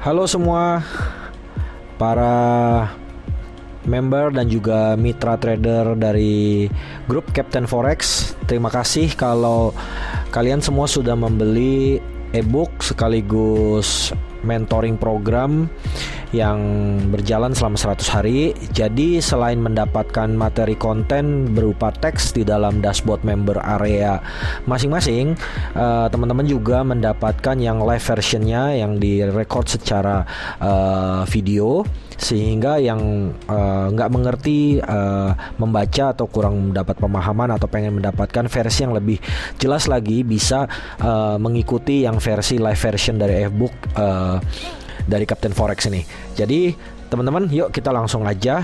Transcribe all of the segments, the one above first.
Halo semua para member dan juga mitra trader dari grup Captain Forex. Terima kasih kalau kalian semua sudah membeli e-book sekaligus mentoring program yang berjalan selama 100 hari. Jadi selain mendapatkan materi konten berupa teks di dalam dashboard member area masing-masing, teman-teman juga mendapatkan yang live versionnya yang direcord secara video, sehingga yang nggak mengerti membaca atau kurang mendapat pemahaman atau pengen mendapatkan versi yang lebih jelas lagi bisa mengikuti yang versi live version dari e-book dari Captain Forex ini. Jadi teman-teman, yuk kita langsung aja.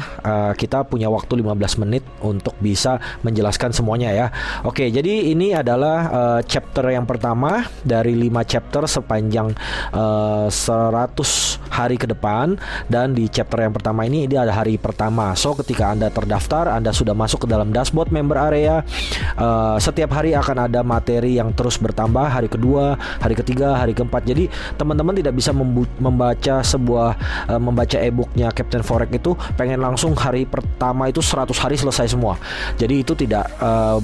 Kita punya waktu 15 menit untuk bisa menjelaskan semuanya ya. Oke, jadi ini adalah chapter yang pertama dari 5 chapter sepanjang 100 hari ke depan. Dan di chapter yang pertama ini ada hari pertama. So ketika Anda terdaftar, Anda sudah masuk ke dalam dashboard member area. Setiap hari akan ada materi yang terus bertambah. Hari kedua, hari ketiga, hari keempat. Jadi teman-teman tidak bisa membaca e-book Captain Forex itu pengen langsung hari pertama itu 100 hari selesai semua. Jadi itu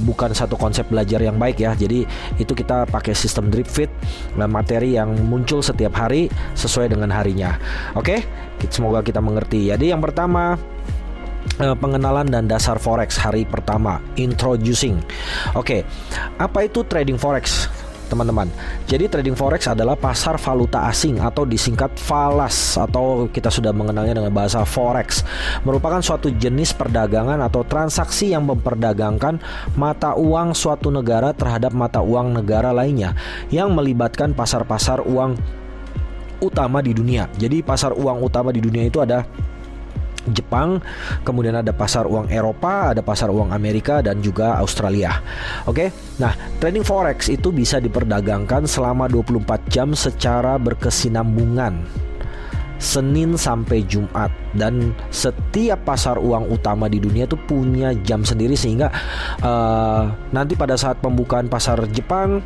bukan satu konsep belajar yang baik ya. Jadi itu kita pakai sistem drip feed, materi yang muncul setiap hari sesuai dengan harinya. Oke, semoga kita mengerti. Jadi yang pertama, pengenalan dan dasar forex hari pertama, introducing. Oke, apa itu trading forex? Teman-teman, jadi trading forex adalah pasar valuta asing atau disingkat falas, atau kita sudah mengenalnya dengan bahasa forex. Merupakan suatu jenis perdagangan atau transaksi yang memperdagangkan mata uang suatu negara terhadap mata uang negara lainnya, yang melibatkan pasar-pasar uang utama di dunia. Jadi pasar uang utama di dunia itu ada Jepang, kemudian ada pasar uang Eropa, ada pasar uang Amerika, dan juga Australia. Oke, nah trading forex itu bisa diperdagangkan selama 24 jam secara berkesinambungan, Senin sampai Jumat, dan setiap pasar uang utama di dunia itu punya jam sendiri, sehingga nanti pada saat pembukaan pasar Jepang,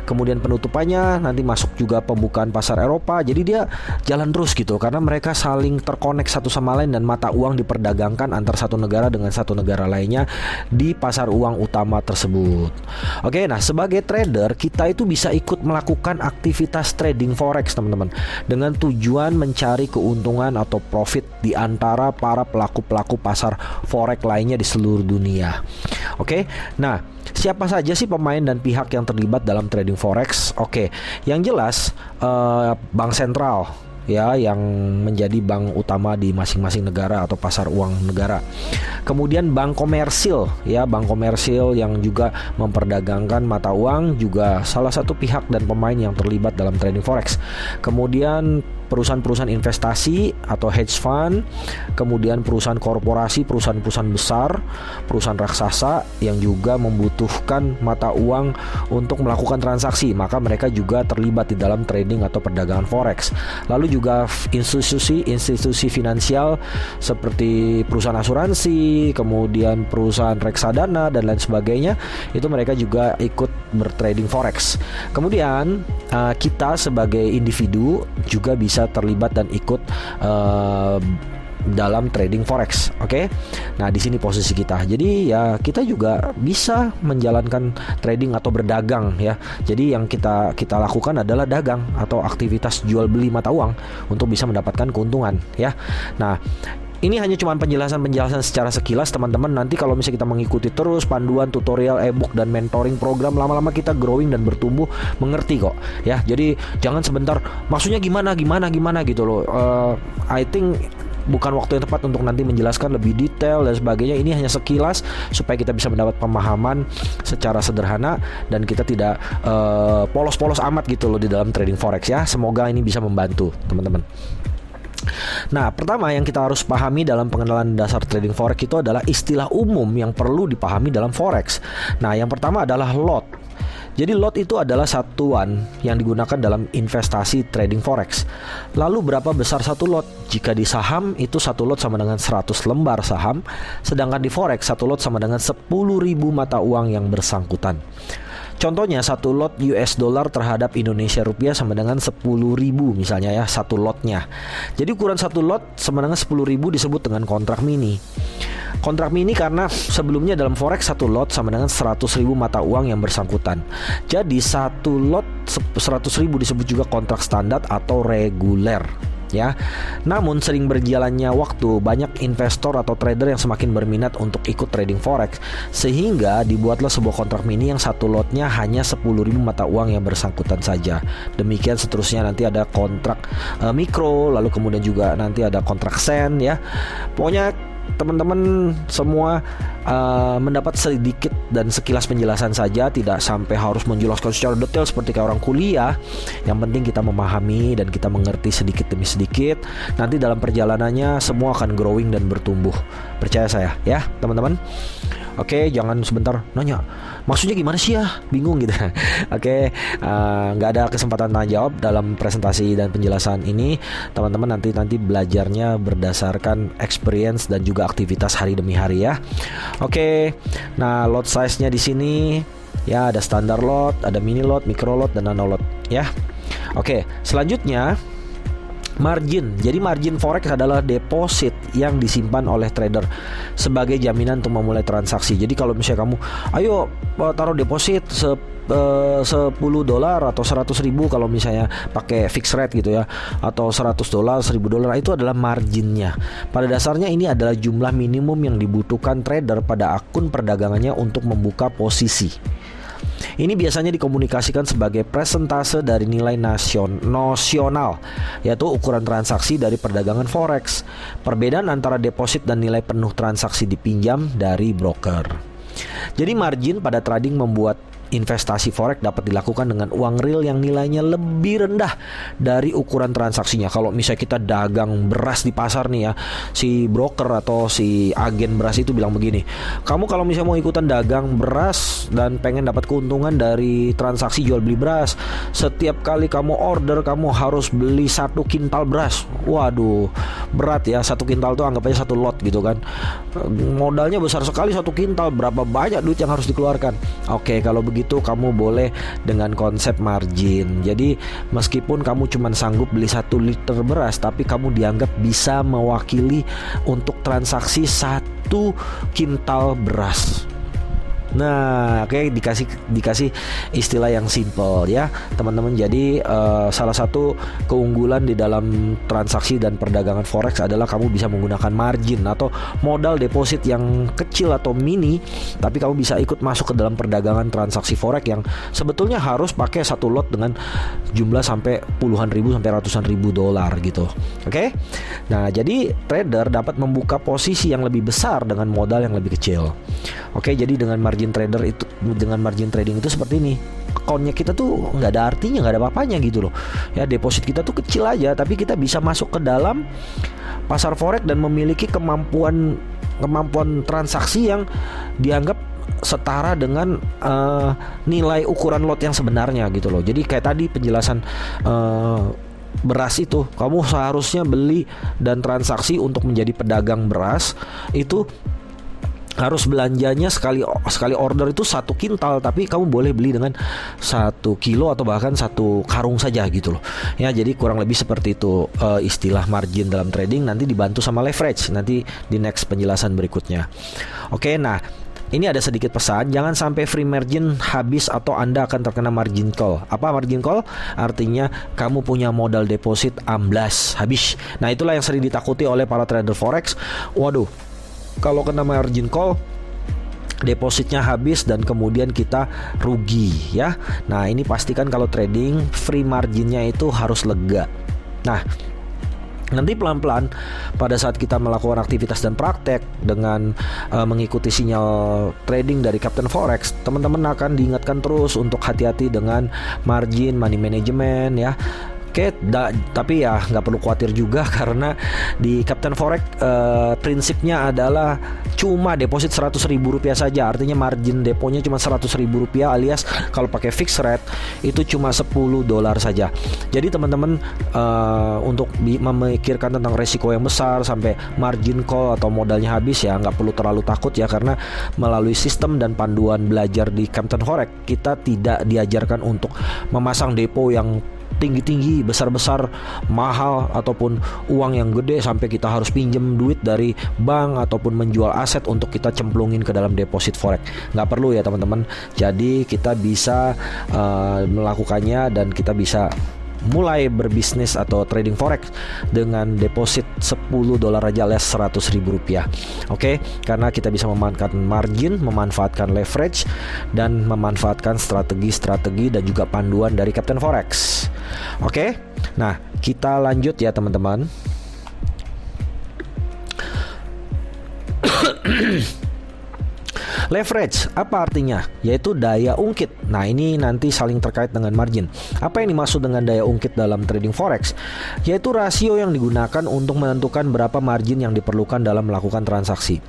kemudian penutupannya nanti masuk juga pembukaan pasar Eropa. Jadi dia jalan terus gitu, karena mereka saling terkonek satu sama lain, dan mata uang diperdagangkan antar satu negara dengan satu negara lainnya di pasar uang utama tersebut. Oke, nah sebagai trader kita itu bisa ikut melakukan aktivitas trading forex teman-teman, dengan tujuan mencari keuntungan atau profit di antara para pelaku-pelaku pasar forex lainnya di seluruh dunia. Oke, nah siapa saja sih pemain dan pihak yang terlibat dalam trading forex? Oke, yang jelas bank sentral ya, yang menjadi bank utama di masing-masing negara atau pasar uang negara. Kemudian bank komersil ya, bank komersil yang juga memperdagangkan mata uang juga salah satu pihak dan pemain yang terlibat dalam trading forex. Kemudian perusahaan-perusahaan investasi atau hedge fund, kemudian perusahaan korporasi, perusahaan-perusahaan besar, perusahaan raksasa yang juga membutuhkan mata uang untuk melakukan transaksi, maka mereka juga terlibat di dalam trading atau perdagangan forex. Lalu juga institusi finansial seperti perusahaan asuransi, kemudian perusahaan reksadana dan lain sebagainya, itu mereka juga ikut bertrading forex. Kemudian kita sebagai individu juga bisa terlibat dan ikut dalam trading forex. Oke. Nah, di sini posisi kita. Jadi ya kita juga bisa menjalankan trading atau berdagang ya. Jadi yang kita lakukan adalah dagang atau aktivitas jual beli mata uang untuk bisa mendapatkan keuntungan ya. Nah, ini hanya cuma penjelasan secara sekilas teman-teman. Nanti kalau misalnya kita mengikuti terus panduan, tutorial, e-book, dan mentoring program, lama-lama kita growing dan bertumbuh mengerti kok ya. Jadi jangan sebentar maksudnya gimana gitu loh. I think bukan waktu yang tepat untuk nanti menjelaskan lebih detail dan sebagainya. Ini hanya sekilas supaya kita bisa mendapat pemahaman secara sederhana dan kita tidak polos-polos amat gitu loh di dalam trading forex ya. Semoga ini bisa membantu teman-teman. Nah, pertama yang kita harus pahami dalam pengenalan dasar trading forex itu adalah istilah umum yang perlu dipahami dalam forex. Nah, yang pertama adalah lot. Jadi lot itu adalah satuan yang digunakan dalam investasi trading forex. Lalu berapa besar satu lot? Jika di saham itu satu lot sama dengan 100 lembar saham, sedangkan di forex satu lot sama dengan 10.000 mata uang yang bersangkutan. Contohnya satu lot US dollar terhadap Indonesia rupiah sama dengan 10.000 misalnya ya, satu lotnya. Jadi ukuran satu lot sama dengan 10.000 disebut dengan kontrak mini. Kontrak mini karena sebelumnya dalam forex satu lot sama dengan 100.000 mata uang yang bersangkutan. Jadi satu lot 100.000 disebut juga kontrak standar atau reguler. Ya, namun sering berjalannya waktu, banyak investor atau trader yang semakin berminat untuk ikut trading forex, sehingga dibuatlah sebuah kontrak mini yang satu lotnya hanya 10.000 mata uang yang bersangkutan saja. Demikian seterusnya, nanti ada kontrak mikro, lalu kemudian juga nanti ada kontrak sen ya. Pokoknya teman-teman semua mendapat sedikit dan sekilas penjelasan saja, tidak sampai harus menjelaskan secara detail seperti kayak orang kuliah. Yang penting kita memahami dan kita mengerti sedikit demi sedikit. Nanti dalam perjalanannya semua akan growing dan bertumbuh. Percaya saya ya teman-teman. Oke, jangan sebentar nanya maksudnya gimana sih ya, bingung gitu. Oke, nggak ada kesempatan tanya jawab dalam presentasi dan penjelasan ini. Teman-teman nanti belajarnya berdasarkan experience dan juga aktivitas hari demi hari ya. Oke, nah lot size-nya di sini ya ada standar lot, ada mini lot, micro lot, dan nano lot ya. Oke, selanjutnya margin. Jadi margin forex adalah deposit yang disimpan oleh trader sebagai jaminan untuk memulai transaksi. Jadi kalau misalnya kamu ayo taruh deposit $10 atau 100.000 kalau misalnya pakai fixed rate gitu ya, atau $100, $1.000, itu adalah marginnya. Pada dasarnya ini adalah jumlah minimum yang dibutuhkan trader pada akun perdagangannya untuk membuka posisi. Ini biasanya dikomunikasikan sebagai persentase dari nilai nosional, yaitu ukuran transaksi dari perdagangan forex. Perbedaan antara deposit dan nilai penuh transaksi dipinjam dari broker. Jadi margin pada trading membuat investasi forex dapat dilakukan dengan uang real yang nilainya lebih rendah dari ukuran transaksinya. Kalau misalnya kita dagang beras di pasar nih ya, si broker atau si agen beras itu bilang begini, kamu kalau misalnya mau ikutan dagang beras dan pengen dapat keuntungan dari transaksi jual beli beras, setiap kali kamu order kamu harus beli 1 kintal beras. Waduh, berat ya, 1 kintal tuh anggap aja 1 lot gitu kan. Modalnya besar sekali 1 kintal, berapa banyak duit yang harus dikeluarkan. Oke, kalau begitu kamu boleh dengan konsep margin. Jadi meskipun kamu cuma sanggup beli 1 liter beras, tapi kamu dianggap bisa mewakili untuk transaksi 1 kintal beras. Nah, oke, dikasih istilah yang simple ya, teman-teman. Jadi salah satu keunggulan di dalam transaksi dan perdagangan forex adalah kamu bisa menggunakan margin atau modal deposit yang kecil atau mini, tapi kamu bisa ikut masuk ke dalam perdagangan transaksi forex yang sebetulnya harus pakai 1 lot dengan jumlah sampai puluhan ribu sampai ratusan ribu dolar gitu. Oke? Nah, jadi trader dapat membuka posisi yang lebih besar dengan modal yang lebih kecil. Oke, jadi dengan margin trading itu seperti ini. Akunnya kita tuh nggak ada artinya, nggak ada apa-apanya gitu loh. Ya, deposit kita tuh kecil aja, tapi kita bisa masuk ke dalam pasar forex dan memiliki kemampuan transaksi yang dianggap setara dengan nilai ukuran lot yang sebenarnya gitu loh. Jadi kayak tadi penjelasan beras itu, kamu seharusnya beli dan transaksi untuk menjadi pedagang beras itu harus belanjanya sekali order itu 1 kintal, tapi kamu boleh beli dengan 1 kilo atau bahkan 1 karung saja gitu loh. Ya, jadi kurang lebih seperti itu istilah margin dalam trading, nanti dibantu sama leverage nanti di next penjelasan berikutnya. Oke, nah ini ada sedikit pesan, jangan sampai free margin habis atau Anda akan terkena margin call. Apa margin call? Artinya kamu punya modal deposit amblas, habis. Nah, itulah yang sering ditakuti oleh para trader forex. Waduh, kalau kena margin call, depositnya habis dan kemudian kita rugi ya. Nah, ini pastikan kalau trading free marginnya itu harus lega. Nah, nanti pelan-pelan pada saat kita melakukan aktivitas dan praktek dengan mengikuti sinyal trading dari Kapten Forex, teman-teman akan diingatkan terus untuk hati-hati dengan margin, money management ya. Oke, tapi ya nggak perlu khawatir juga karena di Captain Forex prinsipnya adalah cuma deposit Rp100.000 saja. Artinya margin deponya cuma Rp100.000 alias kalau pakai fixed rate itu cuma $10 saja. Jadi teman-teman untuk memikirkan tentang resiko yang besar sampai margin call atau modalnya habis ya nggak perlu terlalu takut ya, karena melalui sistem dan panduan belajar di Captain Forex kita tidak diajarkan untuk memasang depo yang tinggi-tinggi, besar-besar, mahal, ataupun uang yang gede sampai kita harus pinjem duit dari bank ataupun menjual aset untuk kita cemplungin ke dalam deposit forex. Nggak perlu ya teman-teman. Jadi kita bisa melakukannya dan kita bisa mulai berbisnis atau trading forex dengan deposit $10 aja alias Rp100.000. Oke, karena kita bisa memanfaatkan margin, memanfaatkan leverage, dan memanfaatkan strategi-strategi dan juga panduan dari Captain Forex. Oke, nah kita lanjut ya teman-teman. Leverage, apa artinya? Yaitu daya ungkit. Nah ini nanti saling terkait dengan margin. Apa yang dimaksud dengan daya ungkit dalam trading forex? Yaitu rasio yang digunakan untuk menentukan berapa margin yang diperlukan dalam melakukan transaksi.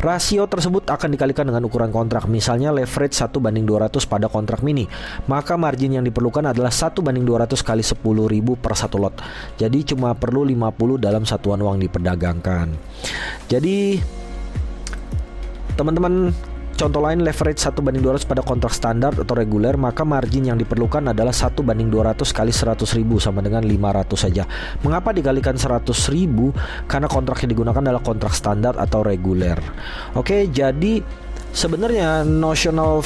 Rasio tersebut akan dikalikan dengan ukuran kontrak. Misalnya leverage 1:200 pada kontrak mini, maka margin yang diperlukan adalah 1:200 kali 10.000 per satu lot. Jadi cuma perlu 50 dalam satuan uang diperdagangkan. Jadi teman-teman, contoh lain leverage 1:200 pada kontrak standar atau reguler, maka margin yang diperlukan adalah 1:200 kali 100.000 sama dengan 500 saja. Mengapa dikalikan 100.000? Karena kontrak yang digunakan adalah kontrak standar atau reguler. Oke, jadi sebenarnya notional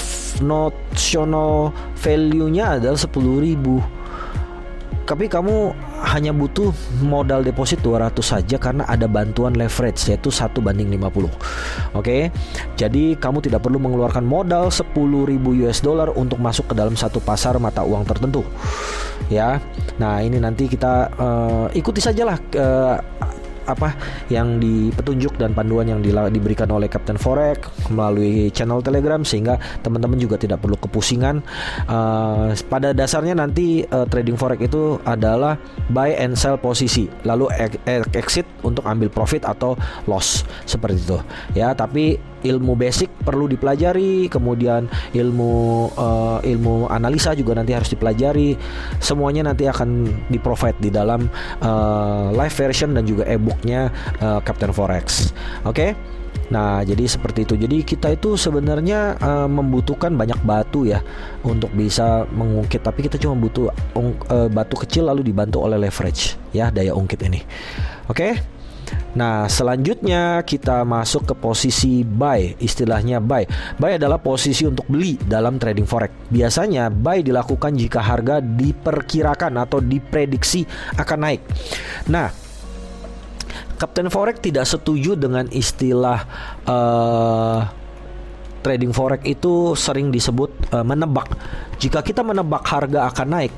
value-nya adalah 10.000. Tapi kamu hanya butuh modal deposit 200 saja karena ada bantuan leverage yaitu 1:50. Oke. Jadi kamu tidak perlu mengeluarkan modal $10.000 untuk masuk ke dalam satu pasar mata uang tertentu. Ya. Nah, ini nanti kita ikuti sajalah apa yang di petunjuk dan panduan yang diberikan oleh Captain Forex melalui channel Telegram, sehingga teman-teman juga tidak perlu kepusingan. Pada dasarnya nanti trading forex itu adalah buy and sell posisi, lalu exit untuk ambil profit atau loss seperti itu ya. Tapi ilmu basic perlu dipelajari, kemudian ilmu analisa juga nanti harus dipelajari. Semuanya nanti akan di-provide di dalam live version dan juga e-booknya Captain Forex. Oke. Nah, jadi seperti itu. Jadi kita itu sebenarnya membutuhkan banyak batu ya untuk bisa mengungkit, tapi kita cuma butuh batu kecil lalu dibantu oleh leverage ya, daya ungkit ini. Oke. Nah, selanjutnya kita masuk ke posisi buy. Istilahnya buy adalah posisi untuk beli dalam trading forex. Biasanya buy dilakukan jika harga diperkirakan atau diprediksi akan naik. Nah, Captain Forex tidak setuju dengan istilah trading forex itu sering disebut menebak. Jika kita menebak harga akan naik,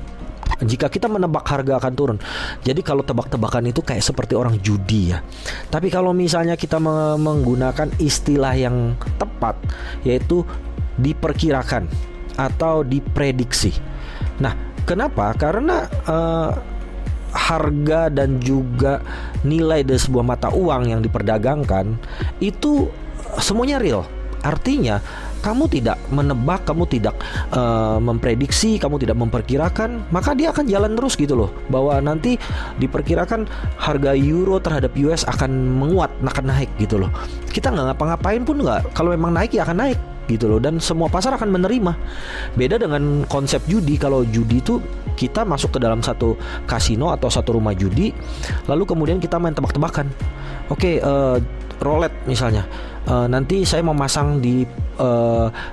jika kita menebak harga akan turun. Jadi kalau tebak-tebakan itu kayak seperti orang judi ya. Tapi kalau misalnya kita menggunakan istilah yang tepat, yaitu diperkirakan atau diprediksi. Nah, kenapa? Karena harga dan juga nilai dari sebuah mata uang yang diperdagangkan itu semuanya real. Artinya kamu tidak menebak, kamu tidak memprediksi, kamu tidak memperkirakan, maka dia akan jalan terus gitu loh. Bahwa nanti diperkirakan harga euro terhadap US akan menguat, akan naik gitu loh. Kita nggak ngapa-ngapain pun nggak, kalau memang naik ya akan naik gitu loh. Dan semua pasar akan menerima. Beda dengan konsep judi. Kalau judi itu kita masuk ke dalam satu kasino atau satu rumah judi, lalu kemudian kita main tebak-tebakan. Oke, roulette misalnya, nanti saya mau masang di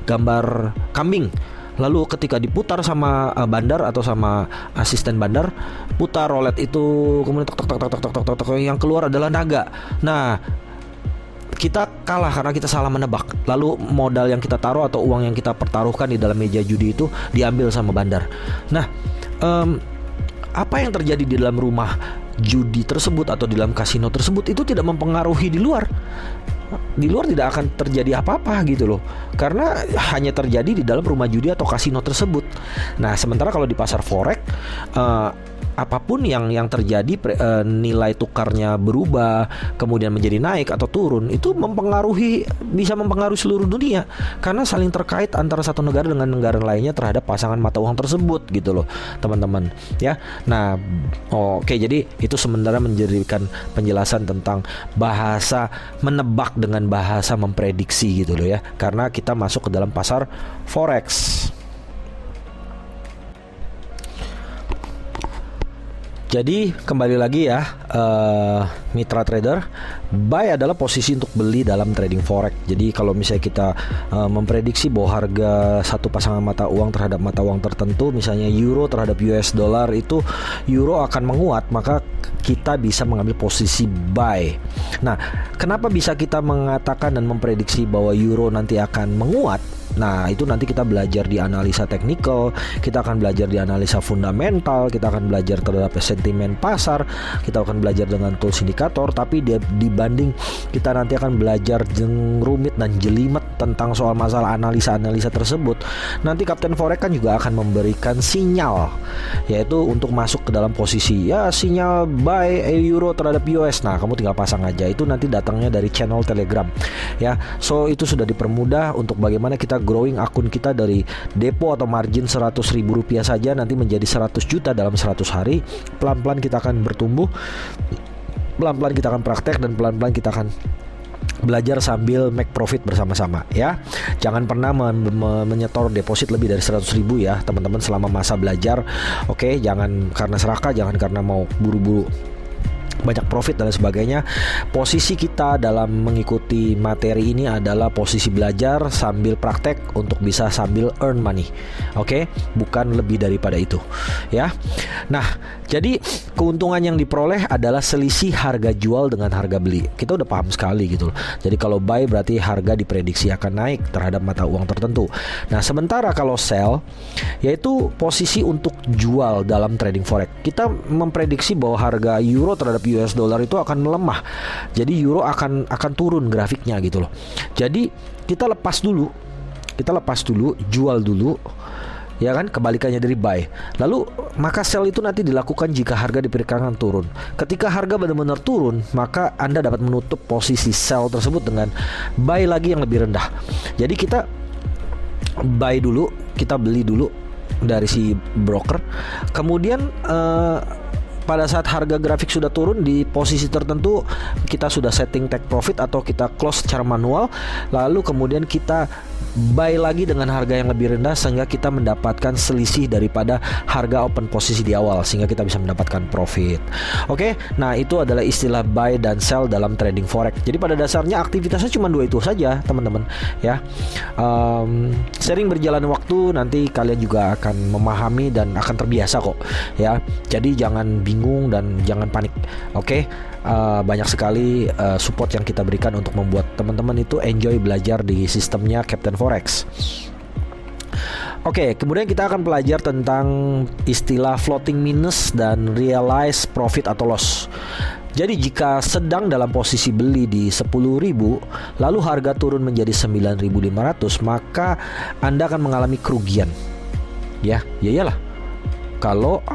gambar kambing, lalu ketika diputar sama bandar atau sama asisten bandar, putar roulette itu, kemudian tok, yang keluar adalah naga. Nah, kita kalah karena kita salah menebak. Lalu modal yang kita taruh atau uang yang kita pertaruhkan di dalam meja judi itu diambil sama bandar. Nah, apa yang terjadi di dalam rumah judi tersebut atau di dalam kasino tersebut itu tidak mempengaruhi di luar. di luar tidak akan terjadi apa-apa gitu loh, karena hanya terjadi di dalam rumah judi atau kasino tersebut. Nah, sementara kalau di pasar forex, apapun yang terjadi, nilai tukarnya berubah, kemudian menjadi naik atau turun, itu bisa mempengaruhi seluruh dunia, karena saling terkait antara satu negara dengan negara lainnya terhadap pasangan mata uang tersebut gitu loh, teman-teman ya. Nah, oke, jadi itu sementara menjadikan penjelasan tentang bahasa menebak dengan bahasa memprediksi gitu loh ya, karena kita masuk ke dalam pasar forex. Jadi kembali lagi ya, mitra trader, buy adalah posisi untuk beli dalam trading forex. Jadi kalau misalnya kita memprediksi bahwa harga satu pasangan mata uang terhadap mata uang tertentu, misalnya euro terhadap US dollar, itu euro akan menguat, maka kita bisa mengambil posisi buy. Nah, kenapa bisa kita mengatakan dan memprediksi bahwa euro nanti akan menguat? Nah, itu nanti kita belajar di analisa teknikal, kita akan belajar di analisa fundamental, kita akan belajar terhadap sentimen pasar, kita akan belajar dengan tools indikator. Tapi dibanding kita nanti akan belajar rumit dan jelimet tentang soal masalah analisa-analisa tersebut, nanti Kapten Forex kan juga akan memberikan sinyal, yaitu untuk masuk ke dalam posisi, ya sinyal buy euro terhadap US. Nah, kamu tinggal pasang aja, itu nanti datangnya dari channel Telegram ya. So itu sudah dipermudah untuk bagaimana kita growing akun kita dari depo atau margin Rp100.000 saja nanti menjadi 100 juta dalam 100 hari. Pelan-pelan kita akan bertumbuh, pelan-pelan kita akan praktek, dan pelan-pelan kita akan belajar sambil make profit bersama-sama ya. Jangan pernah menyetor deposit lebih dari 100.000 ya teman-teman selama masa belajar. Oke, jangan karena serakah, jangan karena mau buru-buru banyak profit dan sebagainya. Posisi kita dalam mengikuti materi ini adalah posisi belajar sambil praktek untuk bisa sambil earn money. Oke, bukan lebih daripada itu ya. Nah, jadi keuntungan yang diperoleh adalah selisih harga jual dengan harga beli. Kita udah paham sekali gitu loh. Jadi kalau buy berarti harga diprediksi akan naik terhadap mata uang tertentu. Nah, sementara kalau sell yaitu posisi untuk jual dalam trading forex. Kita memprediksi bahwa harga euro terhadap US dollar itu akan melemah. Jadi euro akan turun grafiknya gitu loh. Jadi kita lepas dulu, jual dulu. Ya kan, kebalikannya dari buy. Lalu maka sell itu nanti dilakukan jika harga diperkirakan turun. Ketika harga benar-benar turun, maka Anda dapat menutup posisi sell tersebut dengan buy lagi yang lebih rendah. Jadi kita buy dulu, kita beli dulu dari si broker. Kemudian pada saat harga grafik sudah turun di posisi tertentu, kita sudah setting take profit atau kita close secara manual. Lalu kemudian kita buy lagi dengan harga yang lebih rendah sehingga kita mendapatkan selisih daripada harga open posisi di awal, sehingga kita bisa mendapatkan profit. Oke, nah itu adalah istilah buy dan sell dalam trading forex. Jadi pada dasarnya aktivitasnya cuma dua itu saja teman-teman ya. Sering berjalan waktu nanti kalian juga akan memahami dan akan terbiasa kok ya. Jadi jangan bingung dan jangan panik. Oke. Banyak sekali support yang kita berikan untuk membuat teman-teman itu enjoy belajar di sistemnya Kapten Forex. Oke, kemudian kita akan belajar tentang istilah floating minus dan realized profit atau loss. Jadi jika sedang dalam posisi beli di 10.000 lalu harga turun menjadi 9.500, maka Anda akan mengalami kerugian. Ya iyalah. Kalau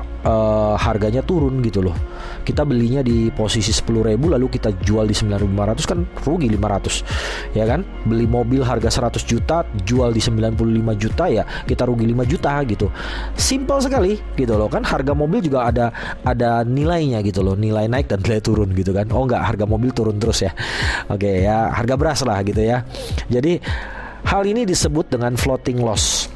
harganya turun gitu loh. Kita belinya di posisi 10.000 lalu kita jual di 9.500, kan rugi 500 ya kan. Beli mobil harga 100 juta jual di 95 juta, ya kita rugi 5 juta gitu. Simple sekali gitu loh kan. Harga mobil juga ada nilainya gitu loh, nilai naik dan nilai turun gitu kan. Oh enggak, harga mobil turun terus ya. Oke ya, harga beras lah gitu ya. Jadi hal ini disebut dengan floating loss.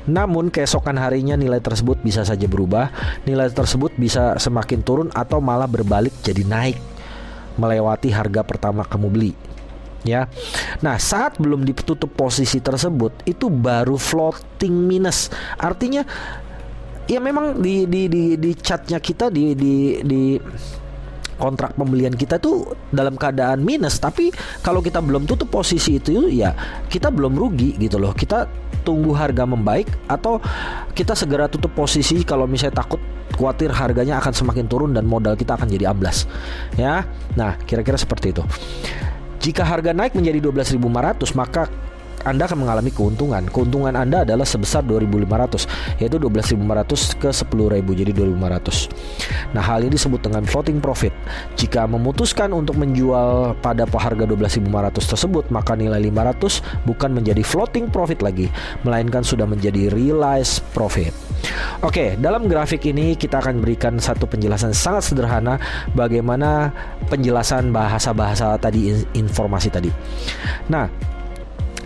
Namun keesokan harinya nilai tersebut bisa saja berubah. Nilai tersebut bisa semakin turun atau malah berbalik jadi naik melewati harga pertama kamu beli. Ya. Nah, saat belum ditutup posisi tersebut itu baru floating minus. Artinya ya memang di chartnya kita di kontrak pembelian kita tuh dalam keadaan minus, tapi kalau kita belum tutup posisi itu ya kita belum rugi gitu loh. Kita tunggu harga membaik atau kita segera tutup posisi kalau misalnya takut khawatir harganya akan semakin turun dan modal kita akan jadi amblas ya. Nah, kira-kira seperti itu. Jika harga naik menjadi 12.500, maka Anda akan mengalami keuntungan. Keuntungan Anda adalah sebesar 2.500, yaitu 12.500 ke 10.000, jadi 2.500. Nah, hal ini disebut dengan floating profit. Jika memutuskan untuk menjual pada harga 12.500 tersebut, maka nilai 500 bukan menjadi floating profit lagi, melainkan sudah menjadi realized profit. Oke, dalam grafik ini kita akan berikan satu penjelasan sangat sederhana bagaimana penjelasan bahasa-bahasa tadi, informasi tadi. Nah,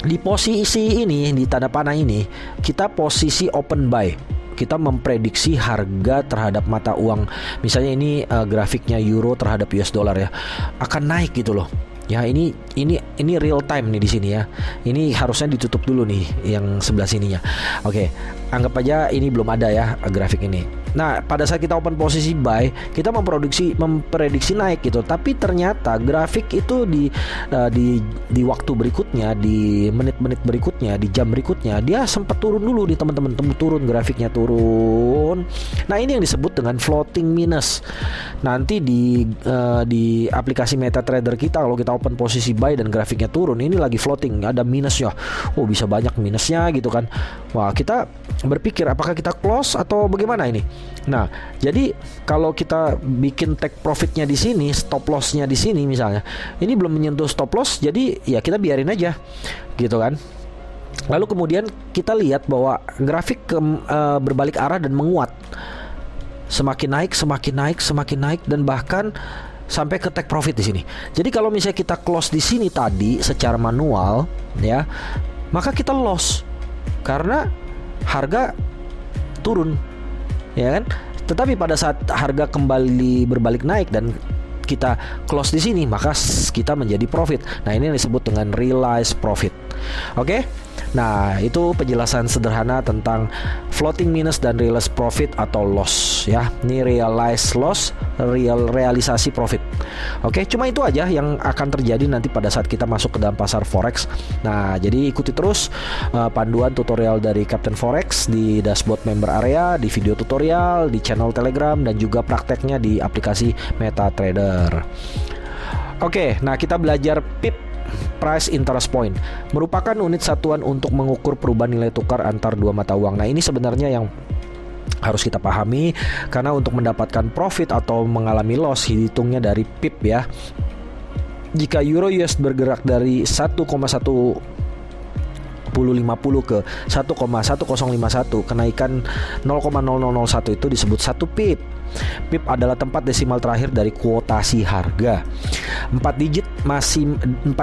di posisi ini, di tanda panah ini, kita posisi open buy. Kita memprediksi harga terhadap mata uang. Misalnya ini grafiknya euro terhadap US dollar ya, akan naik gitu loh. Ya, ini real time nih di sini ya. Ini harusnya ditutup dulu nih yang sebelah sininya. Oke, anggap aja ini belum ada ya grafik ini. Nah, pada saat kita open posisi buy, kita memprediksi naik gitu. Tapi ternyata grafik itu di waktu berikutnya, di menit-menit berikutnya, di jam berikutnya, dia sempat turun dulu di teman-teman, turun grafiknya turun. Nah, ini yang disebut dengan floating minus. Nanti di aplikasi MetaTrader kita, kalau kita open posisi buy dan grafiknya turun, ini lagi floating, ada minusnya. Oh, bisa banyak minusnya gitu kan. Wah, kita berpikir apakah kita close atau bagaimana ini. Nah, jadi kalau kita bikin take profitnya di sini, stop lossnya di sini misalnya, ini belum menyentuh stop loss, jadi ya kita biarin aja, gitu kan. Lalu kemudian kita lihat bahwa grafik berbalik arah dan menguat, semakin naik, semakin naik, semakin naik, dan bahkan sampai ke take profit di sini. Jadi kalau misalnya kita close di sini tadi secara manual, ya, maka kita loss karena harga turun, ya kan? Tetapi pada saat harga kembali berbalik naik dan kita close di sini, maka kita menjadi profit. Nah, ini yang disebut dengan realized profit. Oke? Nah, itu penjelasan sederhana tentang floating minus dan realized profit atau loss ya. Ini realized loss, realisasi profit. Oke, cuma itu aja yang akan terjadi nanti pada saat kita masuk ke dalam pasar forex. Nah, jadi ikuti terus panduan tutorial dari Captain Forex di dashboard member area, di video tutorial, di channel Telegram, dan juga prakteknya di aplikasi MetaTrader. Oke, nah kita belajar PIP, Price Interest Point, merupakan unit satuan untuk mengukur perubahan nilai tukar antar dua mata uang. Nah, ini sebenarnya yang harus kita pahami, karena untuk mendapatkan profit atau mengalami loss hitungnya dari PIP ya. Jika euro US bergerak dari 1,1050 ke 1,1051, kenaikan 0,0001 itu disebut 1 PIP. PIP adalah tempat desimal terakhir dari kuotasi harga. 4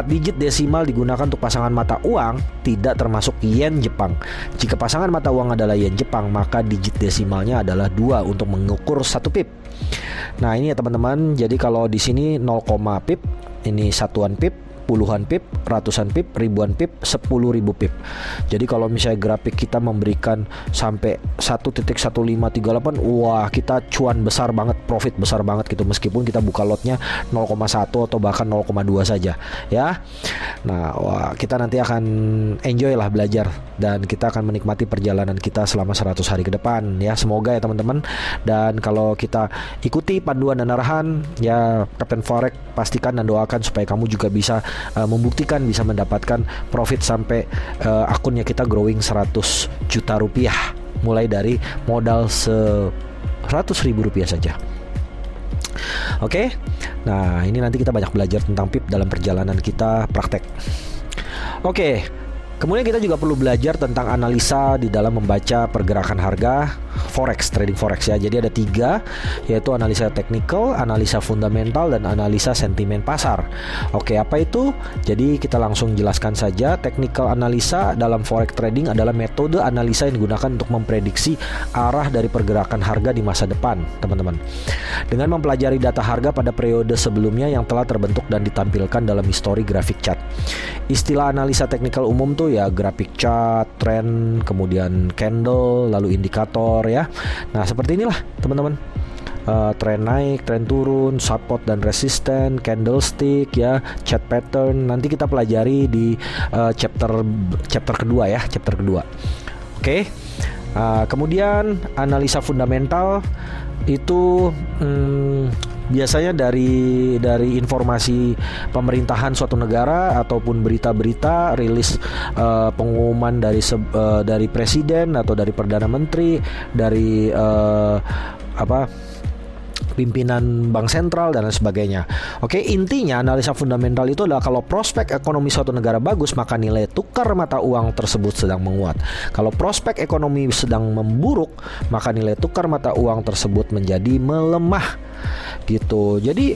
digit desimal digunakan untuk pasangan mata uang tidak termasuk yen Jepang. Jika pasangan mata uang adalah yen Jepang, maka digit desimalnya adalah 2 untuk mengukur 1 PIP. Nah, ini ya teman-teman. Jadi kalau di sini 0, PIP, ini satuan PIP, puluhan pip, ratusan pip, ribuan pip, 10.000 pip. Jadi kalau misalnya grafik kita memberikan sampai 1.1538, wah, kita cuan besar banget, profit besar banget gitu, meskipun kita buka lotnya 0,1 atau bahkan 0,2 saja ya. Nah, wah, kita nanti akan enjoy lah belajar, dan kita akan menikmati perjalanan kita selama 100 hari ke depan ya. Semoga ya teman-teman. Dan kalau kita ikuti panduan dan arahan ya Captain Forex, pastikan dan doakan supaya kamu juga bisa membuktikan bisa mendapatkan profit sampai akunnya kita growing 100 juta rupiah, mulai dari modal 100.000 rupiah saja. Oke, nah ini nanti kita banyak belajar tentang PIP dalam perjalanan kita praktek. Oke, kemudian kita juga perlu belajar tentang analisa di dalam membaca pergerakan harga forex, trading forex ya. Jadi ada 3, yaitu analisa teknikal, analisa fundamental, dan analisa sentimen pasar. Oke, apa itu? Jadi kita langsung jelaskan saja. Technical analisa dalam forex trading adalah metode analisa yang digunakan untuk memprediksi arah dari pergerakan harga di masa depan, teman-teman. Dengan mempelajari data harga pada periode sebelumnya yang telah terbentuk dan ditampilkan dalam histori grafik chart. Istilah analisa teknikal umum tuh ya grafik chart, trend, kemudian candle, lalu indikator ya. Nah, seperti inilah teman-teman. Tren naik, tren turun, support dan resisten, candlestick ya, chart pattern. Nanti kita pelajari di chapter kedua ya, chapter kedua. Oke. Kemudian analisa fundamental itu biasanya dari informasi pemerintahan suatu negara ataupun berita-berita rilis pengumuman dari presiden atau dari perdana menteri, dari pimpinan bank sentral dan lain sebagainya. Oke, intinya analisa fundamental itu adalah kalau prospek ekonomi suatu negara bagus, maka nilai tukar mata uang tersebut sedang menguat. Kalau prospek ekonomi sedang memburuk, maka nilai tukar mata uang tersebut menjadi melemah. Gitu. Jadi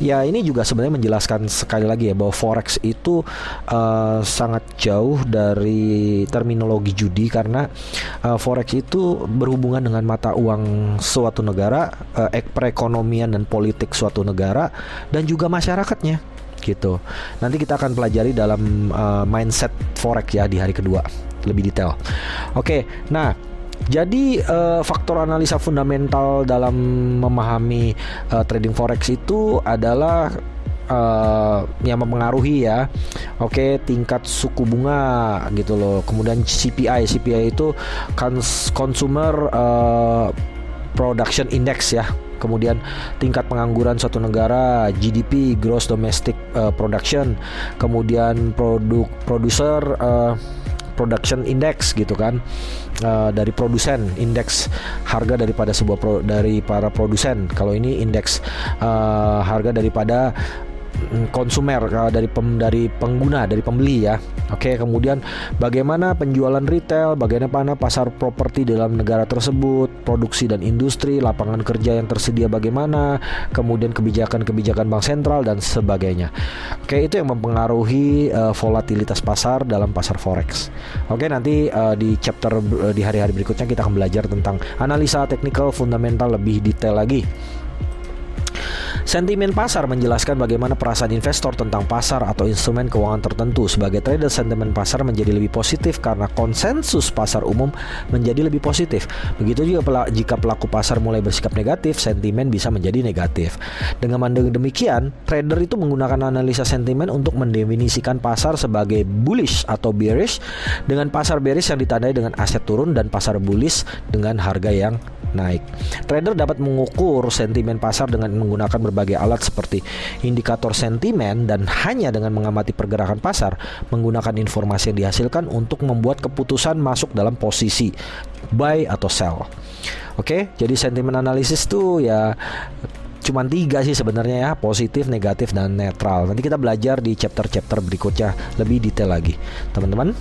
ya ini juga sebenarnya menjelaskan sekali lagi ya bahwa forex itu sangat jauh dari terminologi judi, karena forex itu berhubungan dengan mata uang suatu negara, perekonomian dan politik suatu negara, dan juga masyarakatnya gitu. Nanti kita akan pelajari dalam mindset forex ya di hari kedua lebih detail. Oke, nah jadi faktor analisa fundamental dalam memahami trading forex itu adalah yang mempengaruhi ya. Oke, tingkat suku bunga gitu loh. Kemudian CPI itu Consumer Production Index ya. Kemudian tingkat pengangguran suatu negara, GDP, Gross Domestic Production. Kemudian Production Index gitu kan, dari produsen, indeks harga daripada dari para produsen. Kalau ini indeks harga daripada konsumer, dari pengguna, dari pembeli ya. Oke, kemudian bagaimana penjualan retail, bagaimana pasar properti dalam negara tersebut, produksi dan industri, lapangan kerja yang tersedia bagaimana, kemudian kebijakan bank sentral dan sebagainya. Oke, itu yang mempengaruhi volatilitas pasar dalam pasar forex. Oke, nanti di chapter di hari-hari berikutnya kita akan belajar tentang analisa teknikal fundamental lebih detail lagi. Sentimen pasar menjelaskan bagaimana perasaan investor tentang pasar atau instrumen keuangan tertentu. Sebagai trader, sentimen pasar menjadi lebih positif karena konsensus pasar umum menjadi lebih positif. Begitu juga jika pelaku pasar mulai bersikap negatif, sentimen bisa menjadi negatif. Dengan demikian, trader itu menggunakan analisa sentimen untuk mendefinisikan pasar sebagai bullish atau bearish, dengan pasar bearish yang ditandai dengan aset turun dan pasar bullish dengan harga yang naik. Trader dapat mengukur sentimen pasar dengan menggunakan berbagai alat seperti indikator sentimen, dan hanya dengan mengamati pergerakan pasar, menggunakan informasi yang dihasilkan untuk membuat keputusan masuk dalam posisi buy atau sell. Oke, jadi sentimen analisis tuh ya cuma 3 sih sebenarnya ya, positif, negatif, dan netral. Nanti kita belajar di chapter-chapter berikutnya lebih detail lagi, teman-teman.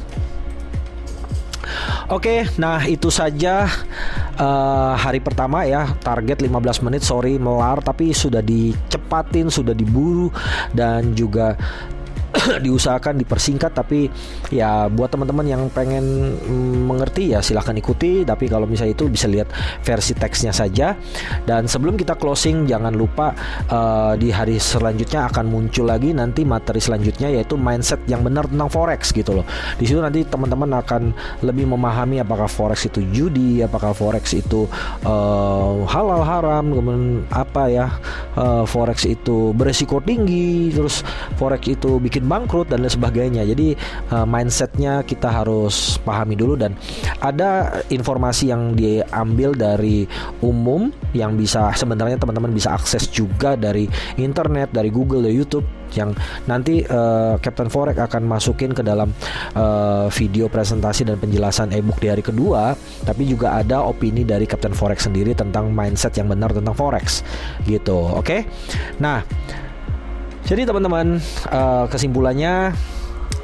Oke, nah itu saja hari pertama ya. Target 15 menit, sorry melar, tapi sudah dicepatin, sudah diburu, dan juga diusahakan dipersingkat. Tapi ya buat teman-teman yang pengen mengerti ya silahkan ikuti, tapi kalau misalnya itu bisa lihat versi teksnya saja. Dan sebelum kita closing, jangan lupa di hari selanjutnya akan muncul lagi nanti materi selanjutnya, yaitu mindset yang benar tentang forex gitu loh. Di situ nanti teman-teman akan lebih memahami apakah forex itu judi, apakah forex itu halal haram, kemudian apa ya, forex itu beresiko tinggi, terus forex itu bikin bangkrut dan lain sebagainya. Jadi mindsetnya kita harus pahami dulu, dan ada informasi yang diambil dari umum yang bisa sebenarnya teman-teman bisa akses juga dari internet, dari Google, dari YouTube, yang nanti Captain Forex akan masukin ke dalam video presentasi dan penjelasan ebook di hari kedua. Tapi juga ada opini dari Captain Forex sendiri tentang mindset yang benar tentang forex gitu. Oke? Nah, jadi teman-teman, kesimpulannya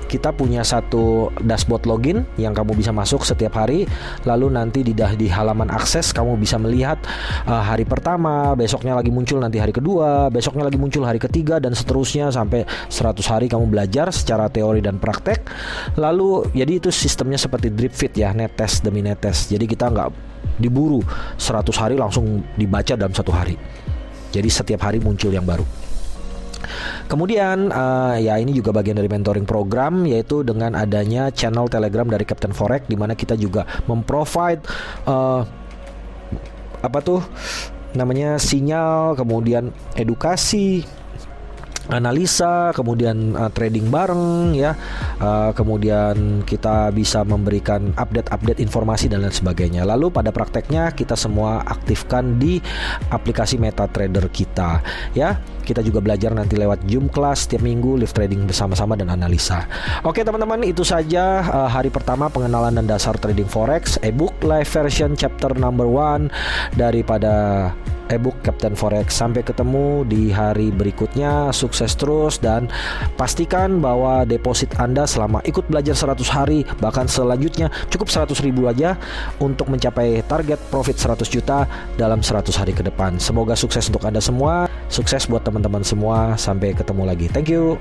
kita punya satu dashboard login yang kamu bisa masuk setiap hari. Lalu nanti di halaman akses kamu bisa melihat hari pertama, besoknya lagi muncul nanti hari kedua, besoknya lagi muncul hari ketiga, dan seterusnya sampai 100 hari kamu belajar secara teori dan praktek. Lalu jadi itu sistemnya seperti drip feed ya, net test demi net test. Jadi kita nggak diburu 100 hari langsung dibaca dalam 1 hari. Jadi setiap hari muncul yang baru. Kemudian ya ini juga bagian dari mentoring program, yaitu dengan adanya channel Telegram dari Captain Forex, di mana kita juga memprovide sinyal, kemudian edukasi, analisa, kemudian trading bareng ya, kemudian kita bisa memberikan update informasi dan lain sebagainya. Lalu pada prakteknya kita semua aktifkan di aplikasi MetaTrader kita ya. Kita juga belajar nanti lewat Zoom class setiap minggu, live trading bersama-sama dan analisa. Oke teman-teman, itu saja hari pertama pengenalan dan dasar trading forex, ebook live version chapter number 1 daripada ebook Captain Forex. Sampai ketemu di hari berikutnya. Sukses terus dan pastikan bahwa deposit Anda selama ikut belajar 100 hari bahkan selanjutnya cukup 100.000 aja untuk mencapai target profit 100 juta dalam 100 hari ke depan. Semoga sukses untuk Anda semua. Sukses buat teman-teman semua. Sampai ketemu lagi. Thank you.